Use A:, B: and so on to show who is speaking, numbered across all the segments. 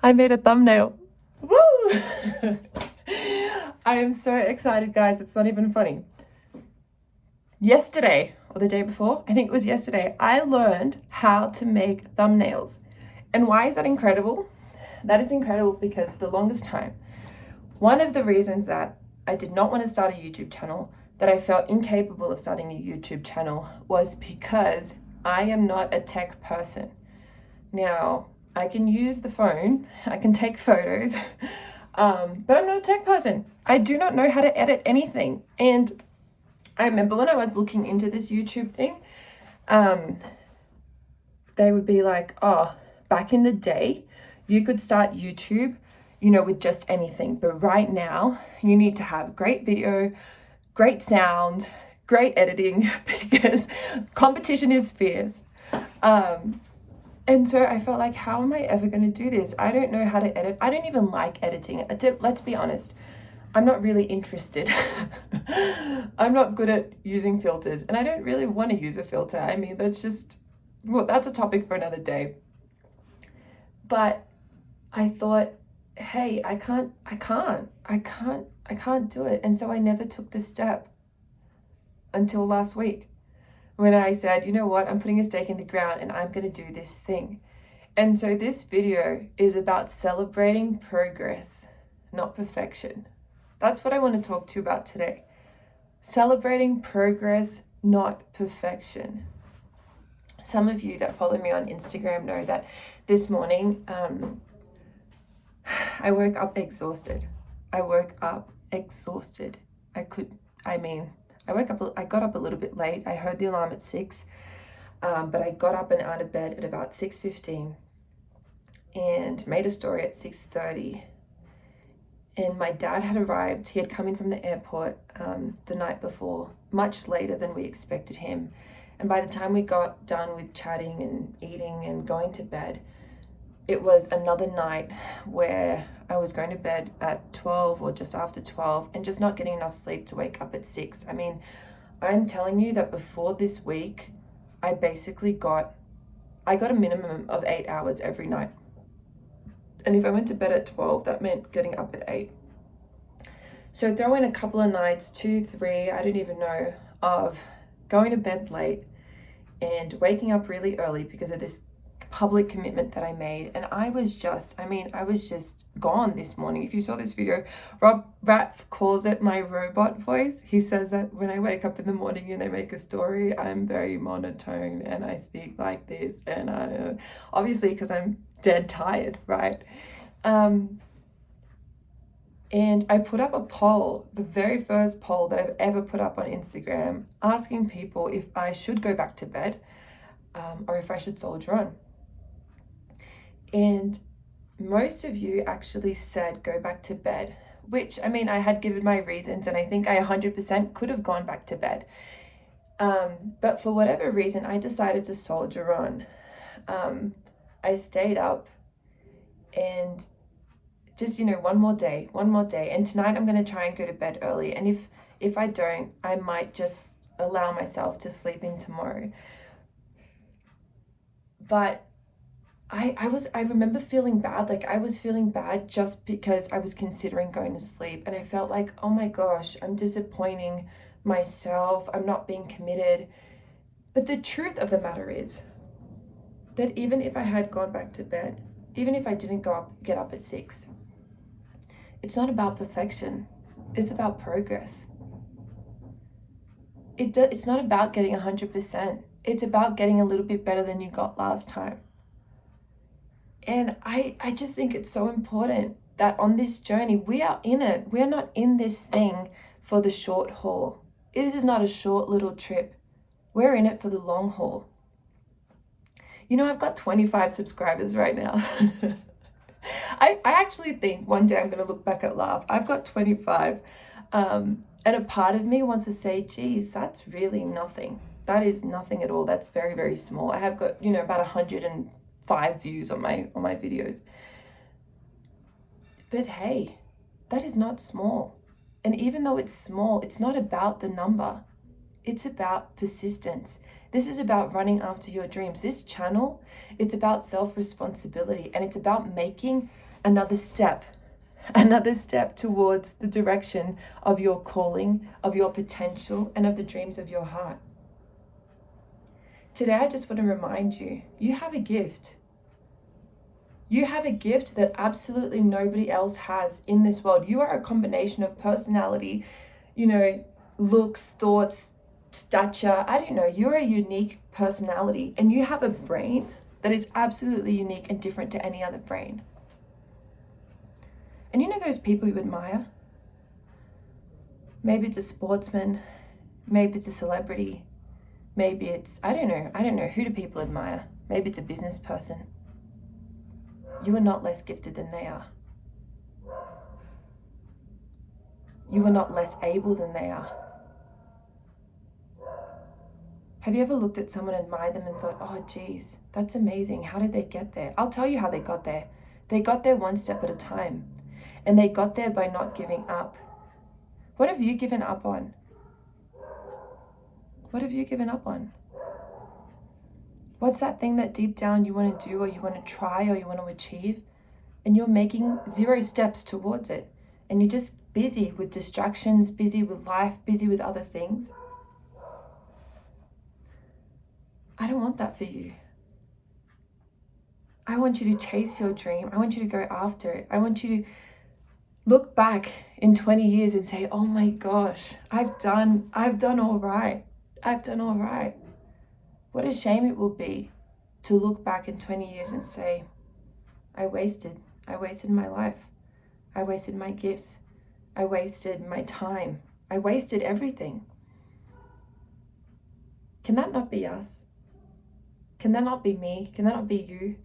A: I made a thumbnail. Woo! I am so excited, guys. It's not even funny. Yesterday, or the day before, I think it was yesterday, I learned how to make thumbnails. And why is that incredible? That is incredible because for the longest time, one of the reasons that I did not want to start a YouTube channel, that I felt incapable of starting a YouTube channel, was because I am not a tech person. Now, I can use the phone, I can take photos, but I'm not a tech person. I do not know how to edit anything. And I remember when I was looking into this YouTube thing, they would be like, oh, back in the day, you could start YouTube, with just anything. But right now, you need to have great video, great sound, great editing, because competition is fierce. And so I felt like, how am I ever going to do this? I don't know how to edit. I don't even like editing. Let's be honest. I'm not really interested. I'm not good at using filters, and I don't really want to use a filter. I mean, that's a topic for another day. But I thought, hey, I can't do it. And so I never took the step until last week, when I said, you know what, I'm putting a stake in the ground and I'm going to do this thing. And so this video is about celebrating progress, not perfection. That's what I want to talk to you about today. Celebrating progress, not perfection. Some of you that follow me on Instagram know that this morning I woke up exhausted. I got up a little bit late. I heard the alarm at 6, but I got up and out of bed at about 6:15 and made a story at 6:30. And my dad had arrived. He had come in from the airport the night before, much later than we expected him. And by the time we got done with chatting and eating and going to bed, it was another night where I was going to bed at 12 or just after 12 and just not getting enough sleep to wake up at 6. I mean, I'm telling you that before this week, I got a minimum of 8 hours every night. And if I went to bed at 12, that meant getting up at 8. So throw in a couple of nights, 2, 3, I don't even know, of going to bed late and waking up really early because of this public commitment that I made. And I was just gone this morning. If you saw this video, Rob Rapp calls it my robot voice. He says that when I wake up in the morning and I make a story, I'm very monotone and I speak like this. And obviously because I'm dead tired, right? And I put up a poll, the very first poll that I've ever put up on Instagram, asking people if I should go back to bed or if I should soldier on. And most of you actually said go back to bed, which, I mean, I had given my reasons and I think I 100% could have gone back to bed. But for whatever reason, I decided to soldier on. I stayed up and just, one more day. And tonight I'm going to try and go to bed early. And if I don't, I might just allow myself to sleep in tomorrow. But I remember feeling bad. Like I was feeling bad just because I was considering going to sleep. And I felt like, oh my gosh, I'm disappointing myself. I'm not being committed. But the truth of the matter is that even if I had gone back to bed, even if I didn't get up at 6, it's not about perfection. It's about progress. It's not about getting 100%. It's about getting a little bit better than you got last time. And I just think it's so important that on this journey, we are in it. We're not in this thing for the short haul. This is not a short little trip. We're in it for the long haul. I've got 25 subscribers right now. I actually think one day I'm going to look back and laugh. I've got 25. And a part of me wants to say, geez, that's really nothing. That is nothing at all. That's very, very small. I have got, about 105 views on my videos. But hey, that is not small. And even though it's small, it's not about the number. It's about persistence. This is about running after your dreams. This channel, it's about self-responsibility, and it's about making another step towards the direction of your calling, of your potential, and of the dreams of your heart. Today, I just want to remind you, you have a gift. You have a gift that absolutely nobody else has in this world. You are a combination of personality, looks, thoughts, stature. I don't know. You're a unique personality, and you have a brain that is absolutely unique and different to any other brain. And you know those people you admire? Maybe it's a sportsman, maybe it's a celebrity, maybe it's, I don't know, who do people admire? Maybe it's a business person. You are not less gifted than they are. You are not less able than they are. Have you ever looked at someone, admired them, and thought, oh geez, that's amazing, how did they get there? I'll tell you how they got there. They got there one step at a time. And they got there by not giving up. What have you given up on? What have you given up on? What's that thing that deep down you want to do, or you want to try, or you want to achieve? And you're making 0 steps towards it. And you're just busy with distractions, busy with life, busy with other things. I don't want that for you. I want you to chase your dream. I want you to go after it. I want you to look back in 20 years and say, oh my gosh, I've done all right. I've done all right. What a shame it will be to look back in 20 years and say, I wasted my life. I wasted my gifts. I wasted my time. I wasted everything. Can that not be us? Can that not be me? Can that not be you?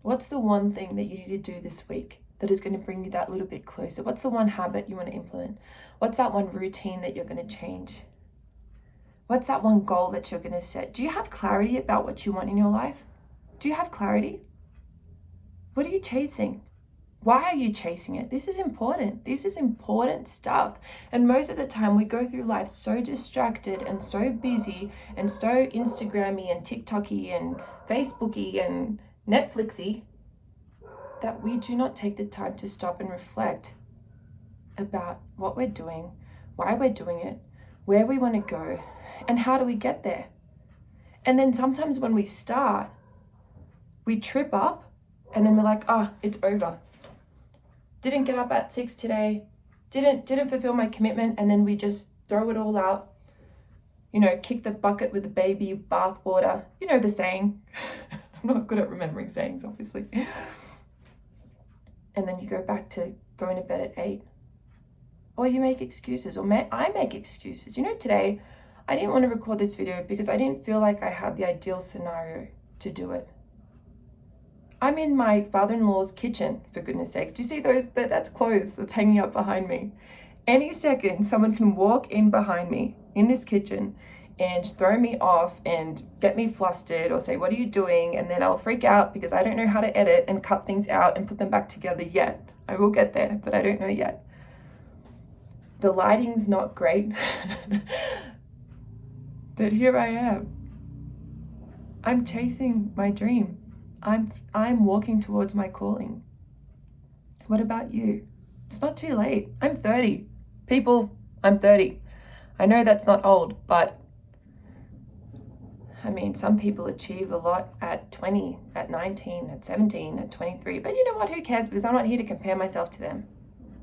A: What's the one thing that you need to do this week that is going to bring you that little bit closer? What's the one habit you want to implement? What's that one routine that you're going to change? What's that one goal that you're going to set? Do you have clarity about what you want in your life? Do you have clarity? What are you chasing? Why are you chasing it? This is important. This is important stuff. And most of the time we go through life so distracted and so busy and so Instagrammy and TikToky and Facebooky and Netflixy that we do not take the time to stop and reflect about what we're doing, why we're doing it, where we want to go, and how do we get there. And then sometimes when we start, we trip up and then we're like, it's over. Didn't get up at 6 today, didn't fulfill my commitment, and then we just throw it all out. Kick the bucket with the baby bath water. You know the saying. I'm not good at remembering sayings, obviously. And then you go back to going to bed at 8. Or you make excuses, or I make excuses. Today, I didn't want to record this video because I didn't feel like I had the ideal scenario to do it. I'm in my father-in-law's kitchen, for goodness sakes. Do you see those? That's clothes that's hanging up behind me. Any second, someone can walk in behind me in this kitchen and throw me off and get me flustered or say, what are you doing? And then I'll freak out because I don't know how to edit and cut things out and put them back together yet. I will get there, but I don't know yet. The lighting's not great, but here I am. I'm chasing my dream. I'm walking towards my calling. What about you? It's not too late. I'm 30. People, I'm 30. I know that's not old, but some people achieve a lot at 20, at 19, at 17, at 23. But you know what? Who cares? Because I'm not here to compare myself to them.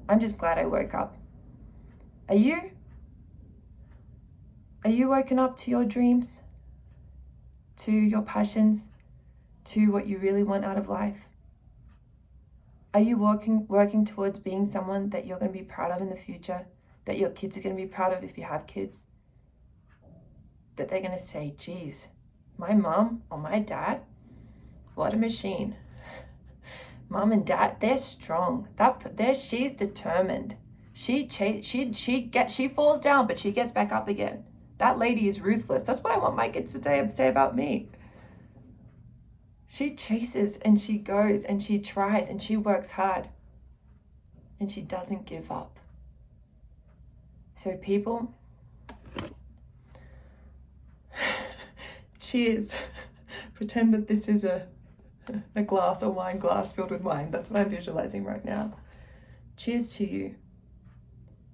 A: I'm just glad I woke up. Are you? Are you woken up to your dreams? To your passions? To what you really want out of life? Are you working towards being someone that you're going to be proud of in the future? That your kids are going to be proud of if you have kids? That they're going to say, geez, my mom or my dad, what a machine. Mom and dad, they're strong. She's determined. She falls down, but she gets back up again. That lady is ruthless. That's what I want my kids to say about me. She chases and she goes and she tries and she works hard and she doesn't give up. So people, cheers. Pretend that this is a a glass, a wine glass filled with wine. That's what I'm visualizing right now. Cheers to you.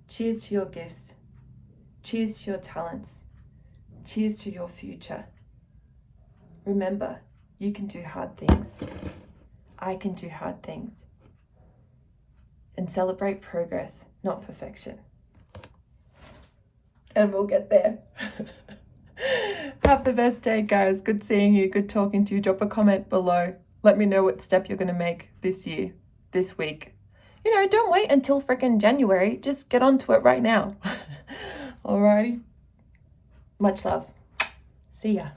A: Cheers to your gifts. Cheers to your talents. Cheers to your future. Remember, you can do hard things. I can do hard things. And celebrate progress, not perfection. And we'll get there. Have the best day, guys. Good seeing you. Good talking to you. Drop a comment below. Let me know what step you're going to make this year, this week. You know, don't wait until freaking January. Just get onto it right now. Alrighty. Much love. See ya.